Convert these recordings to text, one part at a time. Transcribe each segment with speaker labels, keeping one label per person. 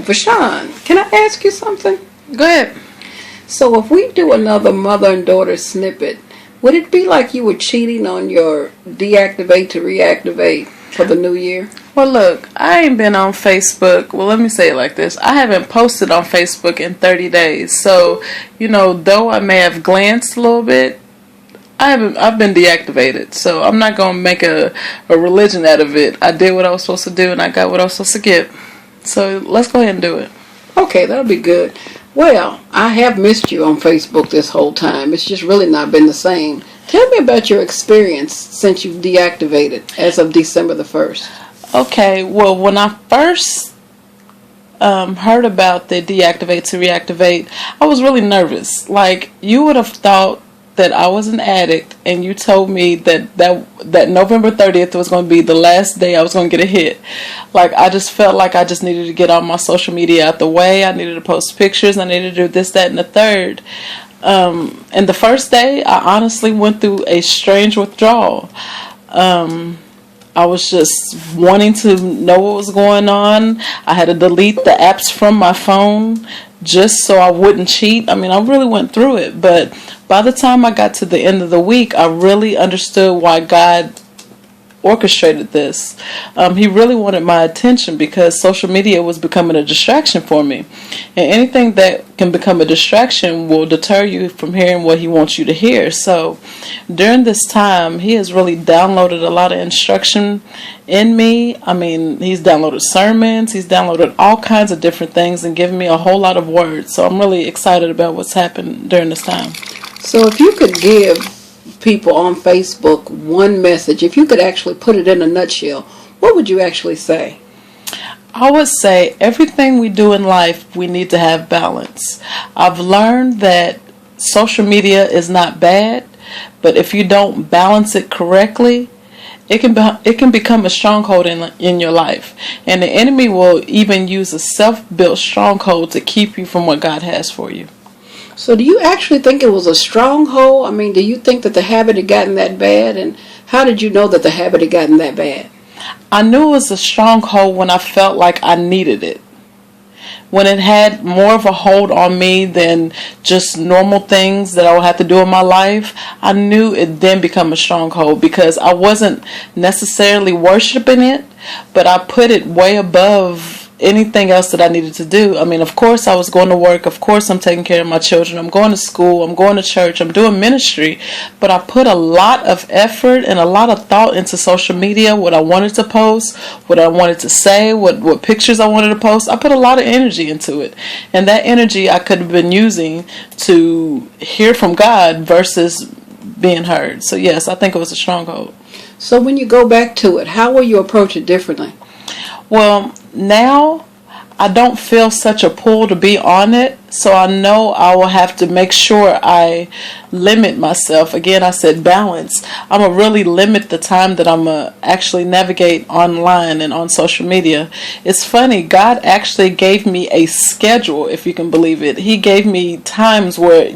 Speaker 1: VaShaun, can I ask you something?
Speaker 2: Go ahead.
Speaker 1: So if we do another mother and daughter snippet, would it be like you were cheating on your deactivate to reactivate for the new year?
Speaker 2: Well, look, I ain't been on Facebook. Well, let me say it like this. I haven't posted on Facebook in 30 days. So, though I may have glanced a little bit, I've been deactivated. So I'm not going to make a religion out of it. I did what I was supposed to do and I got what I was supposed to get. So let's go ahead and do it.
Speaker 1: Okay, that'll be good. Well, I have missed you on Facebook this whole time. It's just really not been the same. Tell me about your experience since you've deactivated as of December the 1st.
Speaker 2: Okay, well, when I first heard about the deactivate to reactivate, I was really nervous. Like, you would have thought that I was an addict and you told me that November 30th was going to be the last day I was going to get a hit. Like, I just felt like I just needed to get all my social media out the way. I needed to post pictures. I needed to do this, that, and the third. And the first day, I honestly went through a strange withdrawal. I was just wanting to know what was going on. I had to delete the apps from my phone just so I wouldn't cheat. I mean, I really went through it. But by the time I got to the end of the week, I really understood why God orchestrated this. He really wanted my attention because social media was becoming a distraction for me. And anything that can become a distraction will deter you from hearing what he wants you to hear. So during this time, he has really downloaded a lot of instruction in me. I mean, he's downloaded sermons, he's downloaded all kinds of different things and given me a whole lot of words. So I'm really excited about what's happened during this time.
Speaker 1: So if you could give people on Facebook one message, if you could actually put it in a nutshell, what would you actually say?
Speaker 2: I would say everything we do in life, we need to have balance. I've learned that social media is not bad, but if you don't balance it correctly, it can become a stronghold in your life. And the enemy will even use a self-built stronghold to keep you from what God has for you.
Speaker 1: So do you actually think it was a stronghold? I mean, do you think that the habit had gotten that bad? And how did you know that the habit had gotten that bad?
Speaker 2: I knew it was a stronghold when I felt like I needed it. When it had more of a hold on me than just normal things that I would have to do in my life, I knew it then become a stronghold because I wasn't necessarily worshiping it, but I put it way above anything else that I needed to do. I mean, of course I was going to work. Of course I'm taking care of my children. I'm going to school. I'm going to church. I'm doing ministry. But I put a lot of effort and a lot of thought into social media, what I wanted to post, what I wanted to say, what pictures I wanted to post. I put a lot of energy into it. And that energy I could have been using to hear from God versus being heard. So yes, I think it was a stronghold.
Speaker 1: So when you go back to it, how will you approach it differently?
Speaker 2: Well, now I don't feel such a pull to be on it, so I know I will have to make sure I limit myself. Again, I said balance. I'm going to really limit the time that I'm going to actually navigate online and on social media. It's funny, God actually gave me a schedule, if you can believe it. He gave me times where,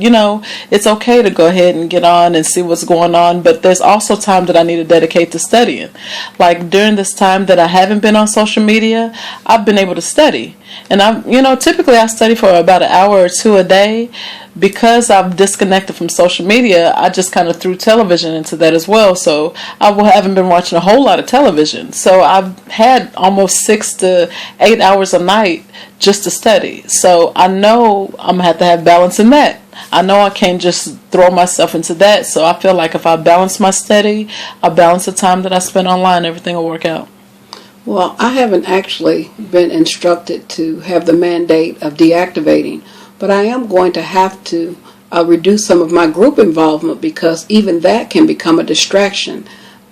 Speaker 2: it's okay to go ahead and get on and see what's going on, but there's also time that I need to dedicate to studying. Like during this time that I haven't been on social media, I've been able to study. And typically I study for about an hour or two a day. Because I've disconnected from social media, I just kind of threw television into that as well. So I haven't been watching a whole lot of television. So I've had almost 6 to 8 hours a night just to study. So I know I'm going to have balance in that. I know I can't just throw myself into that. So I feel like if I balance my study, I balance the time that I spend online, everything will work out.
Speaker 1: Well, I haven't actually been instructed to have the mandate of deactivating, but I am going to have to reduce some of my group involvement because even that can become a distraction.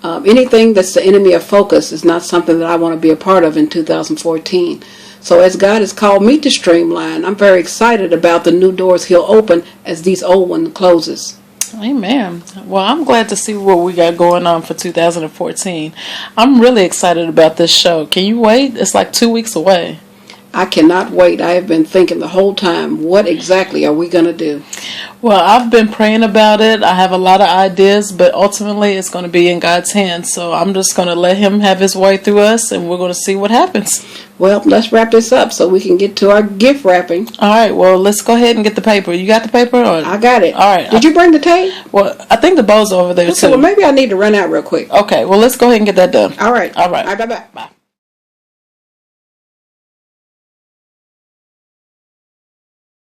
Speaker 1: Anything that's the enemy of focus is not something that I want to be a part of in 2014. So as God has called me to streamline, I'm very excited about the new doors he'll open as these old ones closes.
Speaker 2: Amen. Well, I'm glad to see what we got going on for 2014. I'm really excited about this show. Can you wait? It's like 2 weeks away.
Speaker 1: I cannot wait. I have been thinking the whole time, what exactly are we going to do?
Speaker 2: Well, I've been praying about it. I have a lot of ideas, but ultimately it's going to be in God's hands. So I'm just going to let him have his way through us, and we're going to see what happens.
Speaker 1: Well, let's wrap this up so we can get to our gift wrapping.
Speaker 2: All right, well, let's go ahead and get the paper. You got the paper? Or?
Speaker 1: I got it.
Speaker 2: All right.
Speaker 1: Did you bring the tape?
Speaker 2: Well, I think the bowl's over there,
Speaker 1: Okay,
Speaker 2: too.
Speaker 1: well, maybe I need to run out real quick.
Speaker 2: Okay, well, let's go ahead and get that done.
Speaker 1: All right.
Speaker 2: All right.
Speaker 1: Bye-bye.
Speaker 2: Bye.